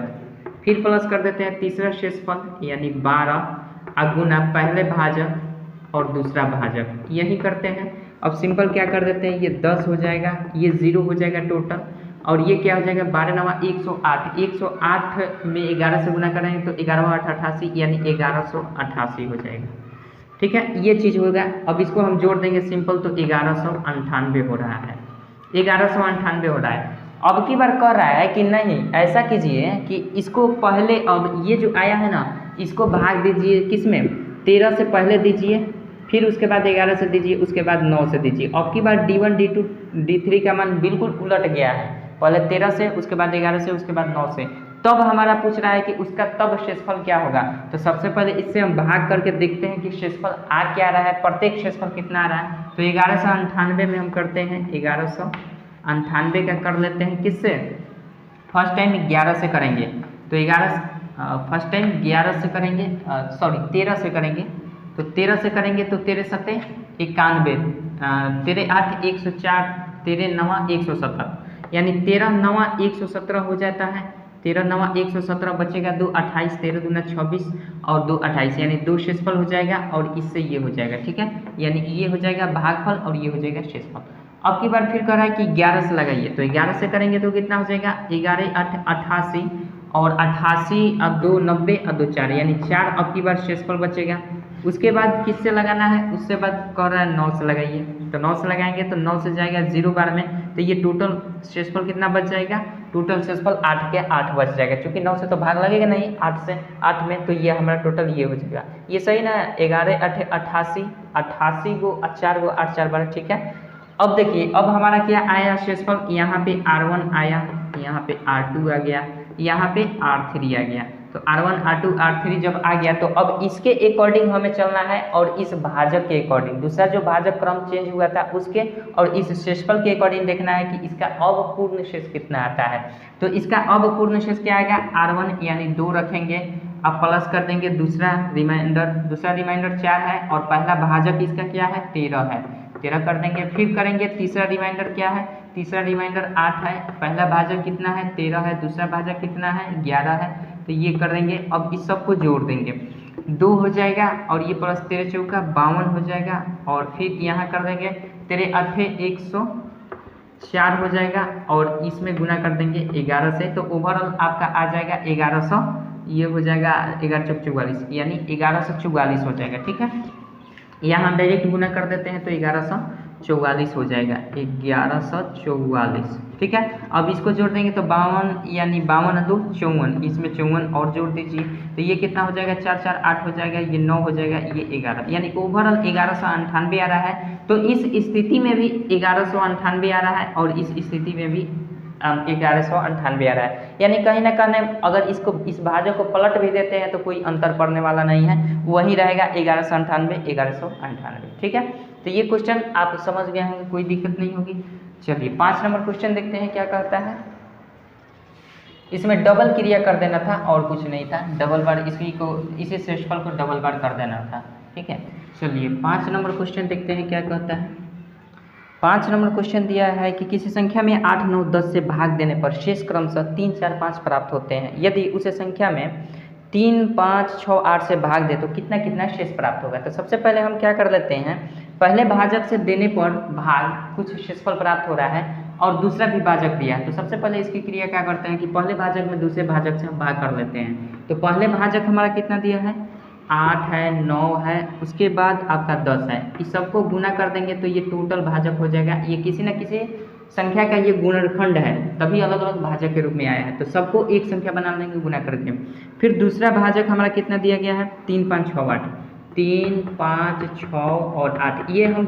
फिर प्लस कर देते हैं तीसरा शेषफल यानी 12 गुना पहले भाजक और दूसरा भाजक, यही करते हैं। अब सिंपल क्या कर देते हैं, ये 10 हो जाएगा, ये 0 हो जाएगा टोटल, और ये क्या हो जाएगा 12 9 108, 108 में 11 से गुना करेंगे तो 11 8 88 यानी 1188 हो जाएगा। ठीक है, ये चीज़ होगा। अब इसको हम जोड़ देंगे सिंपल, तो 1198 हो रहा है, 1198 हो रहा है। अब की बार कह रहा है कि नहीं, ऐसा कीजिए कि इसको पहले, अब ये जो आया है ना इसको भाग दीजिए किस में, 13 से पहले दीजिए, फिर उसके बाद 11 से दीजिए, उसके बाद 9 से दीजिए। अब की बार D1 D2 D3 का मान बिल्कुल उलट गया है, पहले 13 से, उसके बाद 11 से, उसके बाद 9 से। तब हमारा पूछ रहा है कि उसका तब शेषफल क्या होगा। तो सबसे पहले इससे हम भाग करके देखते हैं कि शेषफल आ क्या रहा है, प्रत्येक शेषफल कितना आ रहा है। तो 1198 में हम करते हैं 1198 का कर लेते हैं किससे, फर्स्ट टाइम 11 से करेंगे, तो फर्स्ट टाइम 11 से करेंगे, 13 से करेंगे, तो 13 से करेंगे तो 13 सत्ते 91, 13 8 104, 13 9 117, यानी 13 9 117 हो जाता है। 13 9 117 बचेगा 2 28, 13 दूना 26 और 2 28, यानी 2 शेषफल हो जाएगा और इससे ये हो जाएगा। ठीक है, यानी ये हो जाएगा भागफल और ये हो जाएगा शेषफल। अब की बार फिर कह रहा है कि 11 से लगाइए, तो 11 से करेंगे तो कितना हो जाएगा 11 8 88 और 88 अब 2 90 और 2 4, यानी 4 अब की बार शेषफल बचेगा। उसके बाद किससे लगाना है, उससे बाद कह रहा है 9 से लगाइए, तो 9 से लगाएंगे तो 9 से जाएगा 0 बार में, तो ये टोटल शेषफल कितना बच जाएगा, टोटल शेषफल 8 के 8 बच जाएगा, क्योंकि 9 से तो भाग लगेगा नहीं 8 से 8 में, तो ये हमारा टोटल ये हो जाएगा। ये सही ना, 11 8 88, 88 को 4 को 8 4 12। ठीक है, अब देखिए अब हमारा क्या आया शेषफल, यहाँ पे R1 आया, यहाँ पे R2 आ गया, यहाँ पे R3 आ गया। तो R1 R2 R3 जब आ गया तो अब इसके अकॉर्डिंग हमें चलना है और इस भाजक के अकॉर्डिंग, दूसरा जो भाजक क्रम चेंज हुआ था उसके और इस शेषफल के अकॉर्डिंग देखना है कि इसका अवपूर्ण शेष कितना आता है। तो इसका अवपूर्ण शेष क्या आएगा, R1 यानी 2 रखेंगे, अब प्लस कर देंगे दूसरा रिमाइंडर 4 है और पहला भाजक इसका क्या है 13 है, 13 कर देंगे, फिर करेंगे तीसरा रिमाइंडर क्या है, तीसरा रिमाइंडर 8 है, पहला भाजक कितना है 13 है, दूसरा भाजक कितना है 11 है, तो ये कर देंगे। अब इस सब को जोड़ देंगे, 2 हो जाएगा और ये प्लस 13 चौका 52 हो जाएगा, और फिर यहाँ कर देंगे 13 8 104 हो जाएगा और इसमें गुना कर देंगे 11 से, तो ओवरऑल आपका आ जाएगा 1100, ये हो जाएगा 11 चौक 44, यानी 1144 हो जाएगा। ठीक है, यहाँ डायरेक्ट गुना कर देते हैं तो 1144 हो जाएगा, 1144। ठीक है, अब इसको जोड़ देंगे तो 52 यानी 52 2 54, इसमें 54 और जोड़ दीजिए तो ये कितना हो जाएगा 4 4 8 हो जाएगा, ये 9 हो जाएगा, ये 11, यानी ओवरऑल 1198 आ रहा है। तो इस स्थिति में भी 1198 आ रहा है और इस स्थिति में भी 1198 आ रहा है, यानी कहीं ना कहीं अगर इसको इस भाजक को पलट भी देते हैं तो कोई अंतर पड़ने वाला नहीं है, वही रहेगा 1198 1198। ठीक है, तो ये क्वेश्चन आप समझ गए होंगे, कोई दिक्कत नहीं होगी। चलिए 5 नंबर क्वेश्चन देखते हैं क्या कहता है। इसमें डबल क्रिया कर देना था और कुछ नहीं था, डबल बार इसी शेषफल को डबल बार कर देना था। ठीक है, चलिए 5 नंबर क्वेश्चन देखते हैं क्या कहता है। 5 नंबर क्वेश्चन दिया है कि किसी संख्या में 8 9 10 से भाग देने पर शेष क्रमशः 3 4 5 प्राप्त होते हैं, यदि उसे संख्या में 3 5 6 8 से भाग दे तो कितना कितना शेष प्राप्त होगा। तो सबसे पहले हम क्या कर लेते हैं, पहले भाजक से देने पर भाग कुछ शेषफल प्राप्त हो रहा है और दूसरा भी भाजक दिया है, तो सबसे पहले इसकी क्रिया क्या करते हैं कि पहले भाजक में दूसरे भाजक से हम भाग कर लेते हैं। तो पहले भाजक हमारा कितना दिया है 8 है 9 है, उसके बाद आपका 10 है, इस सबको गुना कर देंगे तो ये टोटल भाजक हो जाएगा। ये किसी न किसी संख्या का ये गुणनखंड है, तभी अलग अलग भाजक के रूप में आया है, तो सबको एक संख्या बना लेंगे गुना करके। फिर दूसरा भाजक हमारा कितना दिया गया है 3 5 6 8, 3 5 6 और 8, ये हम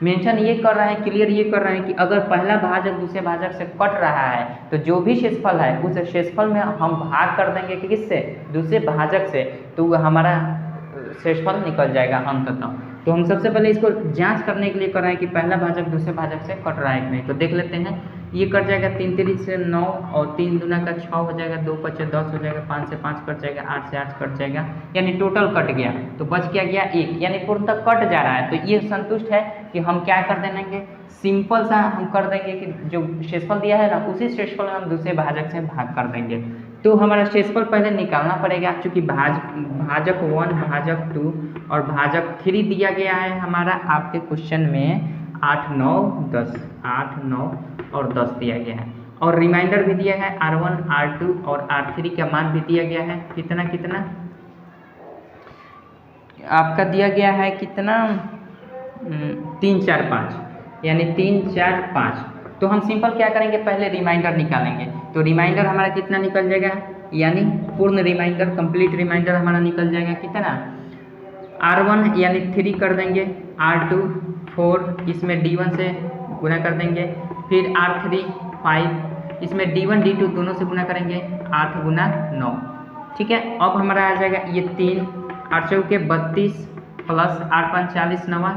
मेंशन ये कर रहे हैं, क्लियर ये कर रहे हैं कि अगर पहला भाजक दूसरे भाजक से कट रहा है तो जो भी शेषफल है उस शेषफल में हम भाग कर देंगे कि किससे, दूसरे भाजक से, तो हमारा शेषफल निकल जाएगा अंततः। तो हम सबसे पहले इसको जांच करने के लिए कर रहे हैं कि पहला भाजक दूसरे भाजक से कट रहा है कि नहीं। तो देख लेते हैं, ये कट जाएगा 3 3 से 9 और 3 दूना का 6 हो जाएगा, 2 5 10 हो जाएगा, 5 से 5 कट जाएगा, 8 से 8 कट जाएगा, यानी टोटल कट गया। तो बच क्या गया 1, यानी पूर्णतः कट जा रहा है। तो ये संतुष्ट है कि हम क्या कर देंगे, सिंपल सा हम कर देंगे कि जो शेषफल दिया है ना उसी शेषफल में हम दूसरे भाजक से भाग कर देंगे। तो हमारा शेषफल पहले निकालना पड़ेगा, क्योंकि भाजक 1, भाजक 2 और भाजक 3 दिया गया है हमारा आपके क्वेश्चन में 8 9 10, 8 9 और 10 दिया गया है, और रिमाइंडर भी दिया है R1 R2 और R3 का मान भी दिया गया है। कितना कितना आपका दिया गया है, कितना 3 4 5, यानी 3 4 5। तो हम सिंपल क्या करेंगे, पहले रिमाइंडर निकालेंगे। तो रिमाइंडर हमारा कितना निकल जाएगा, यानी पूर्ण रिमाइंडर, कंप्लीट रिमाइंडर हमारा निकल जाएगा कितना, R1 यानी 3 कर देंगे, R2 4, इसमें D1 से गुना कर देंगे, फिर R3 5, इसमें D1 D2 दोनों से गुना करेंगे, 8 गुना 9। ठीक है, अब हमारा आ जाएगा ये 3, 8 चौके 32 प्लस 8 5 40 9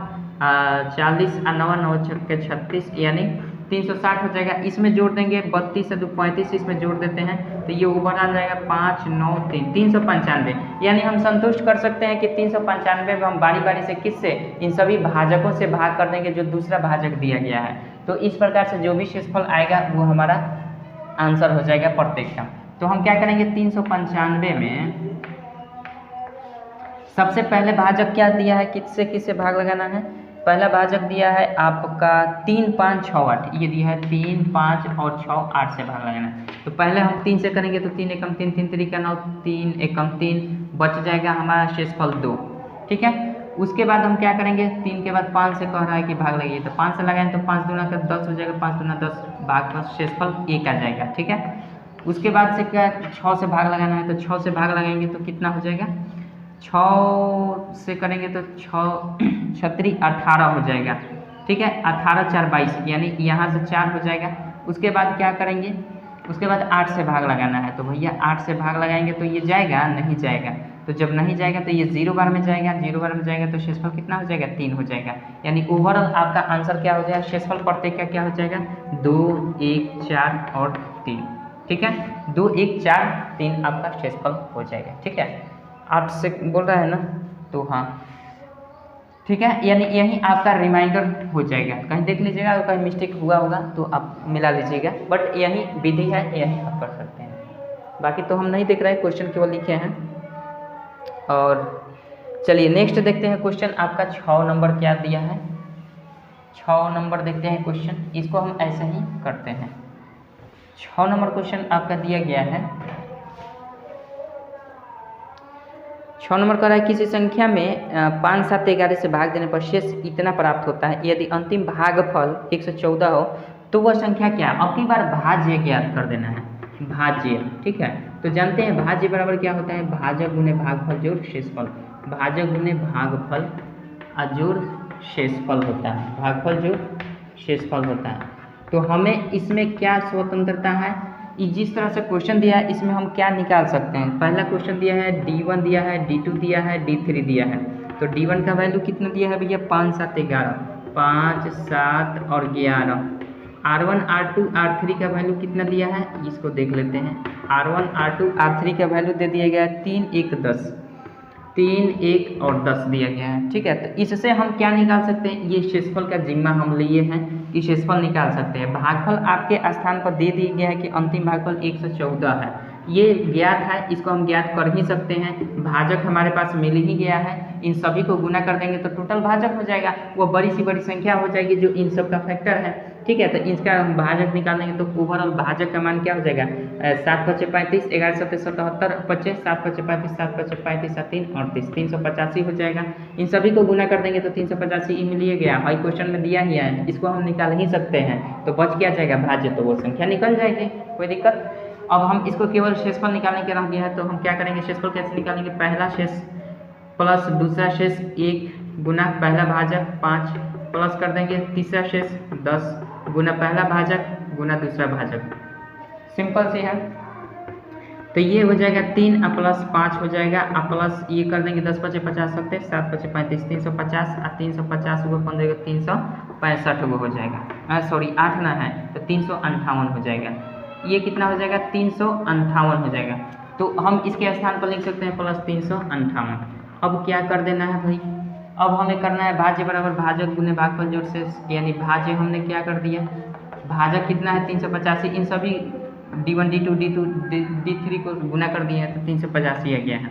40 9 9 के 36, यानी 360 हो जाएगा। इसमें जोड़ देंगे 32 से 2 35, इसमें जोड़ देते हैं तो ये ऊपर आ जाएगा 5 9 3 395, यानी हम संतुष्ट कर सकते हैं कि 395 में हम बारी बारी से किससे, इन सभी भाजकों से भाग कर देंगे जो दूसरा भाजक दिया गया है। तो इस प्रकार से जो भी शेषफल आएगा वो हमारा आंसर हो जाएगा प्रत्येक का। तो हम क्या करेंगे, 395 में सबसे पहले भाजक क्या दिया है, किससे किससे भाग लगाना है। पहला भाजक दिया है आपका 3 5 6 8, ये दिया है 3 5 और 6 8 से भाग लगाना है। तो पहले हम 3 से करेंगे तो 3 एकम 3 3 3 का 9, 3 एकम 3, बच जाएगा हमारा शेषफल 2। ठीक है, उसके बाद हम क्या करेंगे, 3 के बाद 5 से कह रहा है कि भाग लगाइए, तो 5 से लगाएं तो 5 दूना का 10 हो जाएगा, 5 दूना 10, भाग का शेषफल 1 आ जाएगा। ठीक है, उसके बाद से क्या 6 से भाग लगाना है, तो 6 से भाग लगाएंगे तो कितना हो जाएगा, 6 से करेंगे तो 6 छत्री 18 हो जाएगा। ठीक है, 18 4 22, यानी यहाँ से 4 हो जाएगा। उसके बाद क्या करेंगे, उसके बाद 8 से भाग लगाना है, तो भैया 8 से भाग लगाएंगे तो ये जाएगा, नहीं जाएगा। तो जब नहीं जाएगा तो ये 0 बार में जाएगा, 0 बार में जाएगा तो शेषफल कितना हो जाएगा, 3 हो जाएगा। यानी ओवरऑल आपका आंसर क्या हो जाएगा, शेषफल प्रत्येक का क्या हो जाएगा, 2 1 4 और 3। ठीक है, 2 1 4 3 आपका शेषफल हो जाएगा। ठीक है, 8 से बोल रहा है ना, तो हाँ ठीक है, यानी यही आपका रिमाइंडर हो जाएगा। कहीं देख लीजिएगा अगर कहीं मिस्टेक हुआ होगा तो आप मिला लीजिएगा, बट यही विधि है, यही आप कर सकते हैं। बाकी तो हम नहीं देख रहे हैं, क्वेश्चन केवल लिखे हैं। और चलिए नेक्स्ट देखते हैं क्वेश्चन आपका 6 नंबर क्या दिया है। 6 नंबर देखते हैं क्वेश्चन, इसको हम ऐसे ही करते हैं। 6 नंबर क्वेश्चन आपका दिया गया है, 6 नंबर कह रहा है किसी संख्या में 5 7 11 से भाग देने पर शेष इतना प्राप्त होता है, यदि अंतिम भागफल 114 हो तो वह संख्या क्या। अब की बार भाज्य ज्ञात कर देना है, भाज्य। ठीक है, तो जानते हैं भाज्य बराबर क्या होता है, भाजक गुने भागफल जोड़ शेषफल, भाजक गुने भागफल जोड़ शेषफल होता है, भागफल जोड़ शेषफल होता है। तो हमें इसमें क्या स्वतंत्रता है, जिस तरह से क्वेश्चन दिया है इसमें हम क्या निकाल सकते हैं। पहला क्वेश्चन दिया है D1 दिया है, D2 दिया है, D3 दिया है। तो D1 का वैल्यू कितना दिया है भैया, 5 7 11, 5 7 और 11। R1 R2 R3 का वैल्यू कितना दिया है, इसको देख लेते हैं। R1 R2 R3 का वैल्यू दे दिया गया है 3 1 10, 3 1 और 10 दिया गया है। ठीक है, तो इससे हम क्या निकाल सकते हैं, ये शेषफल का जिम्मा हम लिए हैं कि शेषफल निकाल सकते हैं। भागफल आपके स्थान पर दे दिया गया है कि अंतिम भागफल 114 है, ये ज्ञात है, इसको हम ज्ञात कर ही सकते हैं। भाजक हमारे पास मिल ही गया है, इन सभी को गुना कर देंगे तो टोटल भाजक हो जाएगा, वो बड़ी सी बड़ी संख्या हो जाएगी जो इन सब का फैक्टर है। ठीक है, तो इसका हम भाजक निकालेंगे तो ओवरऑल भाजक का मान क्या हो जाएगा, 7 5 35, 11 7 77, 25 7 5 35, 7 5 35 7 3 38, 385 हो जाएगा। इन सभी को गुना कर देंगे तो 385 मिल ही गया, और क्वेश्चन में दिया ही है, इसको हम निकाल ही सकते हैं। तो बच क्या जाएगा भाज्य, तो वो संख्या निकल जाएगी, कोई दिक्कत। अब हम इसको केवल शेषफल निकालने के रह गया है, तो हम क्या करेंगे, शेषफल कैसे निकालेंगे, पहला शेष प्लस दूसरा शेष 1 गुना पहला भाजक 5 प्लस कर देंगे तीसरा शेष 10 गुना पहला भाजक गुना दूसरा भाजक, सिंपल सी है। तो ये हो जाएगा 3 प्लस 5 हो जाएगा, प्लस ये कर देंगे 10 पचे 50 सकते, 7 पचे 35 350 और 350 हुआ 15 365 वो हो जाएगा, सॉरी 8 ना है तो 358 हो जाएगा। ये कितना हो जाएगा 358 हो जाएगा। तो हम इसके स्थान पर लिख सकते हैं प्लस 358। अब क्या कर देना है भाई, अब हमें करना है भाज्य बराबर भाजक गुने भागफल जोड़ से, यानी भाज्य हमने क्या कर दिया, भाजक कितना है 385, इन सभी D1 D2 D3 को गुना कर दिए हैं तो 385 आ गया है।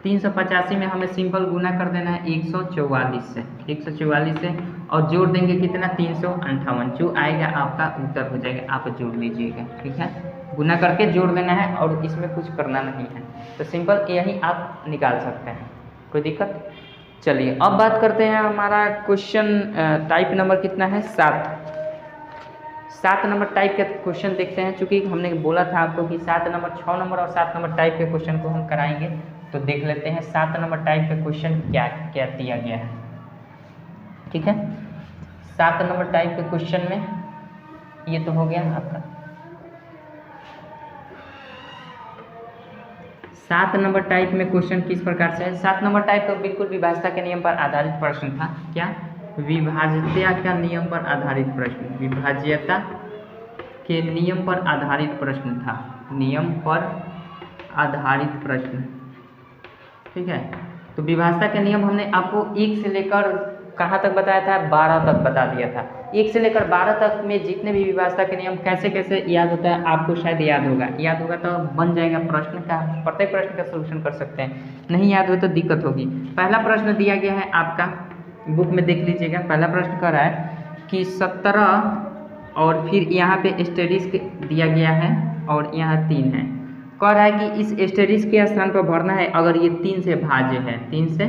385 में हमें सिंपल गुना कर देना है 144 से, 144 से और जोड़ देंगे कितना 358, जो आएगा आपका उत्तर हो जाएगा, आप जोड़ लीजिएगा, ठीक है। गुना करके जोड़ देना है और इसमें कुछ करना नहीं है, तो सिंपल यही आप निकाल सकते हैं, कोई दिक्कत। चलिए अब बात करते हैं, हमारा क्वेश्चन टाइप नंबर कितना है 7 नंबर टाइप के क्वेश्चन देखते हैं। चूँकि हमने बोला था आपको कि 7 नंबर 6 नंबर और 7 नंबर टाइप के क्वेश्चन को हम कराएंगे, तो देख लेते हैं 7 नंबर टाइप के क्वेश्चन क्या क्या दिया गया है, ठीक है। 7 नंबर टाइप के क्वेश्चन में ये तो हो गया आपका 7 नंबर टाइप में क्वेश्चन किस प्रकार से है। 7 नंबर टाइप का बिल्कुल विभाज्यता के नियम पर आधारित प्रश्न था, क्या विभाज्यता का नियम पर आधारित प्रश्न, विभाज्यता के नियम पर आधारित प्रश्न था, नियम पर आधारित प्रश्न, ठीक है। तो विभाज्यता के नियम हमने आपको 1 से लेकर कहाँ तक बताया था, 12 तक बता दिया था। 1 से लेकर 12 तक में जितने भी विभाज्यता के नियम कैसे कैसे याद होता है आपको शायद याद होगा तो बन जाएगा प्रश्न का, प्रत्येक प्रश्न का सलूशन कर सकते हैं। नहीं याद हो तो दिक्कत होगी। पहला प्रश्न दिया गया है आपका, बुक में देख लीजिएगा। पहला प्रश्न कर रहा है कि 17 और फिर यहाँ पे एस्टेरिस्क दिया गया है और यहाँ 3 है। कह रहा है कि इस एस्टेरिस्क के स्थान पर भरना है अगर ये 3 से भाज्य है, 3 से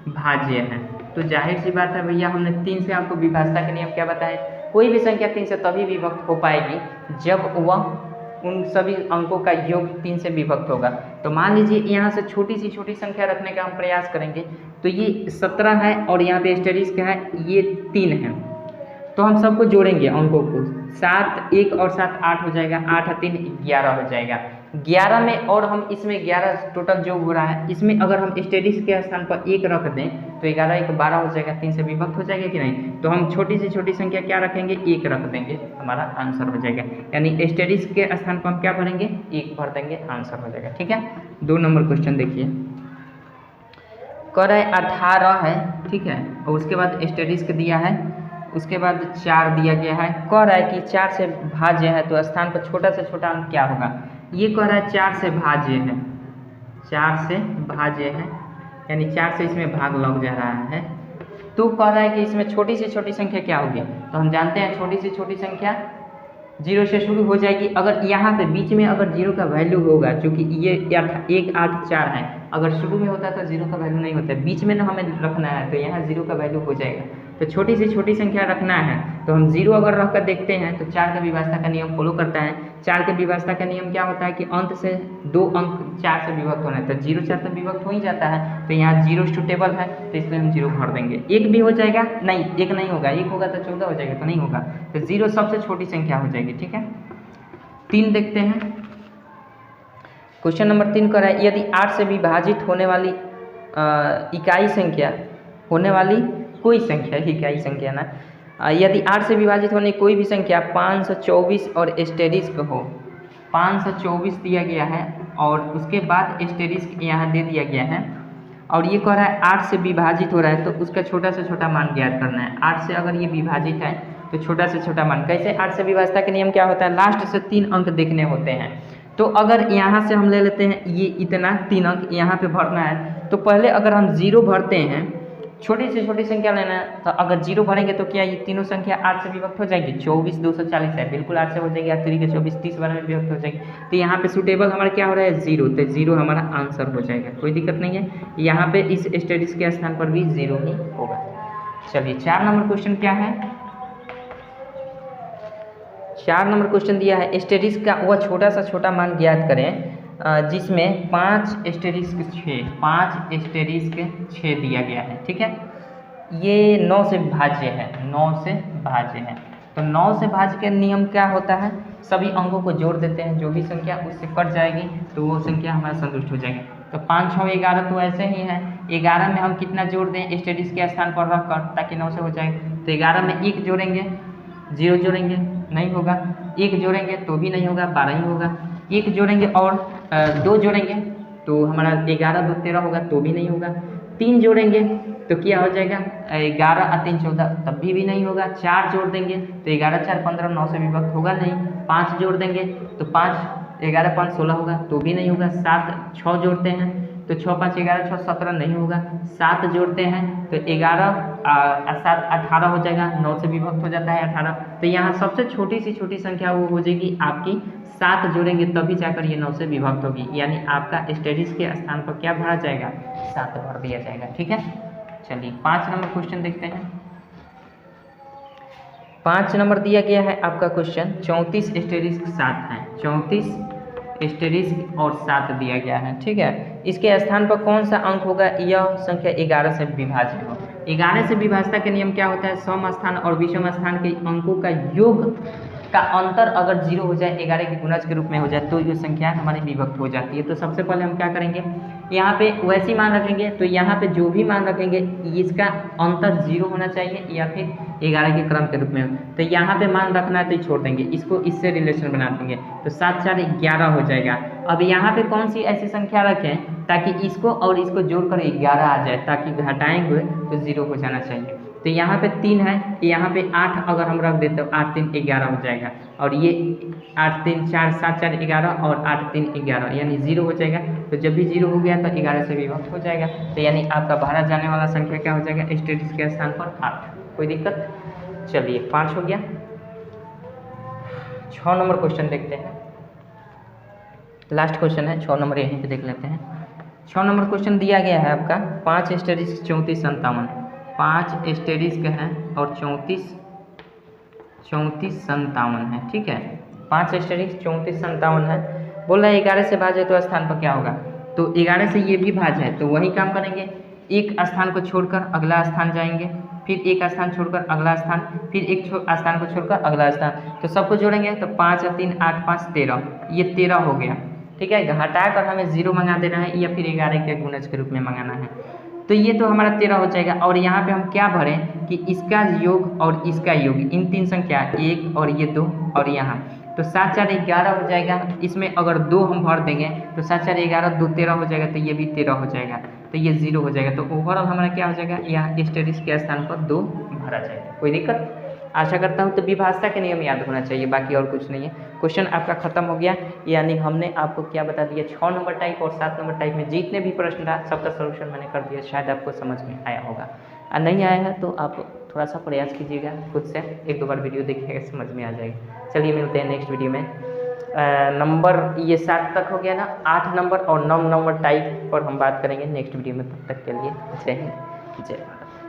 भाज्य है। तो जाहिर सी बात है भैया, हमने 3 से आपको विभाज्यता के नियम क्या बताए, कोई भी संख्या 3 से तभी विभक्त हो पाएगी जब वह उन सभी अंकों का योग 3 से विभक्त होगा। तो मान लीजिए यहाँ से छोटी से छोटी संख्या रखने का हम प्रयास करेंगे, तो ये 17 है और यहाँ पे एस्टेरिस्क है, ये 3 है। तो हम सबको जोड़ेंगे अंकों को, 7 1 और 7 8 हो जाएगा, 8 3 11 हो जाएगा। 11 में और हम इसमें 11 टोटल जो हो रहा है, इसमें अगर हम एस्टेरिस्क के स्थान पर 1 रख दें तो 11 1 12 हो जाएगा, 3 से विभक्त हो जाएगा कि नहीं। तो हम छोटी से छोटी संख्या क्या रखेंगे, 1 रख देंगे, हमारा आंसर हो जाएगा। यानी एस्टेरिस्क के स्थान पर हम क्या भरेंगे, 1 भर देंगे, आंसर हो जाएगा, ठीक है। 2 नंबर क्वेश्चन देखिए, कह रहा है 18 है, ठीक है, और उसके बाद एस्टेरिस्क दिया है, उसके बाद 4 दिया गया है। कह रहा है कि 4 से भाज्य है तो स्थान पर छोटा से छोटा अंक क्या होगा। ये कह रहा है 4 से भाज्य है, 4 से भाज्य है, यानी 4 से इसमें भाग लग जा रहा है। तो कह रहा है कि इसमें छोटी से छोटी संख्या क्या होगी। तो हम जानते हैं छोटी से छोटी संख्या 0 से शुरू हो जाएगी। अगर यहाँ पे बीच में अगर 0 का वैल्यू होगा, क्योंकि ये 1 8 4 है, अगर शुरू में होता तो 0 का वैल्यू नहीं होता, बीच में ना हमें रखना है, तो यहाँ 0 का वैल्यू हो जाएगा। तो छोटी से छोटी संख्या रखना है, तो हम 0 अगर रख कर देखते हैं तो 4 का विभाज्यता का नियम फॉलो करता है। 4 के विभाज्यता का नियम क्या होता है कि अंत से 2 अंक 4 से विभक्त होना है, तो 0 4 तो विभक्त हो ही जाता है, तो यहाँ 0 सुटेबल है, तो इसलिए हम 0 भर देंगे। 1 भी हो जाएगा, नहीं 1 नहीं होगा, 1 होगा तो 14 हो जाएगा, तो नहीं होगा, तो 0 सबसे छोटी संख्या हो जाएगी, ठीक है। 3 देखते हैं, क्वेश्चन नंबर 3 कर रहा है यदि 8 से विभाजित होने वाली इकाई संख्या होने वाली कोई संख्या, इकाई संख्या ना, यदि 8 से विभाजित होने कोई भी संख्या 524 और एस्टेरिस्क हो, 524 दिया गया है और उसके बाद एस्टेरिस्क यहाँ दे दिया गया है, और ये कह रहा है 8 से विभाजित हो रहा है तो उसका छोटा से छोटा मान ज्ञात करना है। 8 से अगर ये विभाजित है तो छोटा से छोटा मान कैसे, 8 से विभाज्यता के नियम क्या होता है, लास्ट से 3 अंक देखने होते हैं। तो अगर यहाँ से हम ले लेते हैं ये इतना 3 अंक यहाँ पे भरना है, तो पहले अगर हम 0 भरते हैं, छोटी से छोटी संख्या लेना है, तो अगर 0 भरेंगे तो क्या ये तीनों संख्या 8 से विभक्त हो जाएगी। 24 240 है, बिल्कुल 8 से हो जाएगी, 8 3 के 24 30 बार में विभक्त हो जाएगी। तो यहाँ पे सुटेबल हमारा क्या हो रहा है 0, तो 0 हमारा आंसर हो जाएगा, कोई दिक्कत नहीं है। यहाँ पे इस एस्टेरिस्क के स्थान पर भी 0 ही होगा। चलिए 4 नंबर क्वेश्चन क्या है, 4 नंबर क्वेश्चन दिया है एस्टेरिस्क का वह छोटा सा छोटा मान ज्ञात करें जिसमें 5 एस्टेरिस्क 6 दिया गया है, ठीक है। ये 9 से भाज्य है, 9 से भाज्य है। तो 9 से भाज्य के नियम क्या होता है, सभी अंकों को जोड़ देते हैं, जो भी संख्या उससे कट जाएगी तो वो संख्या हमारा संतुष्ट हो जाएगी। तो 5, 6, 11 तो ऐसे ही है। 11 में हम कितना जोड़ दें स्टेडिस के स्थान पर रख कर, ताकि 9 से हो जाए। तो 11 में 1 जोड़ेंगे, 0 जोड़ेंगे, नहीं होगा। 1 जोड़ेंगे तो भी नहीं होगा, 12 ही होगा। 1 जोड़ेंगे और 2 जोड़ेंगे तो हमारा 11 2 13 होगा, तो भी नहीं होगा। 3 जोड़ेंगे तो क्या हो जाएगा, 11 और 3 14, तब भी नहीं होगा। 4 जोड़ देंगे तो 11 4 15, 9 से विभक्त होगा नहीं। 5 जोड़ देंगे तो 5 11 5 16 होगा, तो भी नहीं होगा। 7 6 जोड़ते हैं तो 6 5 11 6 17 नहीं होगा। 7 जोड़ते हैं तो 11 7 18 हो जाएगा, 9 से विभक्त हो जाता है 18। तो यहाँ सबसे छोटी सी छोटी संख्या वो हो जाएगी आपकी 7 जोड़ेंगे तभी जाकर ये 9 से विभक्त होगी, यानी आपका स्टेडिस के स्थान पर क्या भरा जाएगा, 7 भर दिया जाएगा। ठीक है, चलिए 5 नंबर क्वेश्चन देखते हैं। 5 नंबर दिया गया है आपका क्वेश्चन, 34 स्टेरिस्क 7 है, 34 स्टेरिस्क और 7 दिया गया है। ठीक है, इसके स्थान पर कौन सा अंक होगा, यह संख्या 11 से विभाज्य हो। 11 से विभाज्यता के नियम क्या होता है, सम स्थान और विषम स्थान के अंकों का योग का अंतर अगर 0 हो जाए, 11 के गुणज के रूप में हो जाए, तो ये संख्या हमारी विभक्त हो जाती है। तो सबसे पहले हम क्या करेंगे, यहाँ पे वैसी मान रखेंगे, तो यहाँ पे जो भी मान रखेंगे इसका अंतर 0 होना चाहिए या फिर 11 के क्रम के रूप में। तो यहाँ पे मान रखना है तो छोड़ देंगे, इसको इससे रिलेशन बना देंगे, तो 7 4 11 हो जाएगा। अब यहाँ पे कौन सी ऐसी संख्या रखें ताकि इसको और इसको जोड़कर 11 आ जाए, ताकि घटाएंगे तो 0 हो जाना चाहिए। तो यहाँ पे 3 है, यहाँ पे 8 अगर हम रख देते तो 8 3 11 हो जाएगा, और ये 8 3 4 7 4 11 और 8 3 11, यानी 0 हो जाएगा। तो जब भी 0 हो गया तो 11 से विभक्त हो जाएगा, तो यानी आपका भरा जाने वाला संख्या क्या हो जाएगा, स्टेटिस के स्थान पर 8। कोई दिक्कत, चलिए 5 हो गया। 6 नंबर क्वेश्चन देखते हैं, लास्ट क्वेश्चन है 6 नंबर, यहीं पे देख लेते हैं। 6 नंबर क्वेश्चन दिया गया है आपका, 5 स्टेरिस्क 34 57, 5 स्टेरिस्क है और 34 57 है। ठीक है, 5 स्टेरिस्क 34 57 है। बोल रहा है 11 से भाज्य तो स्थान पर क्या होगा, तो 11 से ये भी भाज्य है, तो वही काम करेंगे, एक स्थान को छोड़कर अगला स्थान जाएंगे, फिर एक स्थान छोड़कर अगला स्थान, फिर एक स्थान को छोड़कर अगला स्थान, तो सबको जोड़ेंगे तो 5 और 3 8 5 13, ये 13 हो गया। ठीक है, घटा कर हमें 0 मंगा देना है या फिर 11 के गुणज के रूप में मंगाना है, तो ये तो हमारा 13 हो जाएगा। और यहाँ पे हम क्या भरें कि इसका योग और इसका योग, इन 3 संख्या 1 और ये 2 और यहाँ, तो 7 4 11 हो जाएगा। इसमें अगर 2 हम भर देंगे तो 7 4 11 2 13 हो जाएगा, तो ये भी 13 हो जाएगा, तो ये 0 हो जाएगा। तो ओवरऑल हमारा क्या हो जाएगा, यहाँ स्टेरिस के स्थान पर 2 भरा जाएगा। कोई दिक्कत, आशा करता हूँ तो विभाज्यता के नियम याद होना चाहिए, बाकी और कुछ नहीं है। क्वेश्चन आपका खत्म हो गया, यानी हमने आपको क्या बता दिया, 6 नंबर टाइप और 7 नंबर टाइप में जितने भी प्रश्न था सबका सलूशन मैंने कर दिया। शायद आपको समझ में आया होगा, और नहीं आया है तो आप थोड़ा सा प्रयास कीजिएगा खुद से, 1 2 बार वीडियो देखिएगा, समझ में आ जाएगा। चलिए मिलते हैं नेक्स्ट वीडियो में। नंबर ये 7 तक हो गया ना, 8 नंबर और 9 नंबर टाइप पर हम बात करेंगे नेक्स्ट वीडियो में। तब तक के लिए जय हिंद, जय भारत।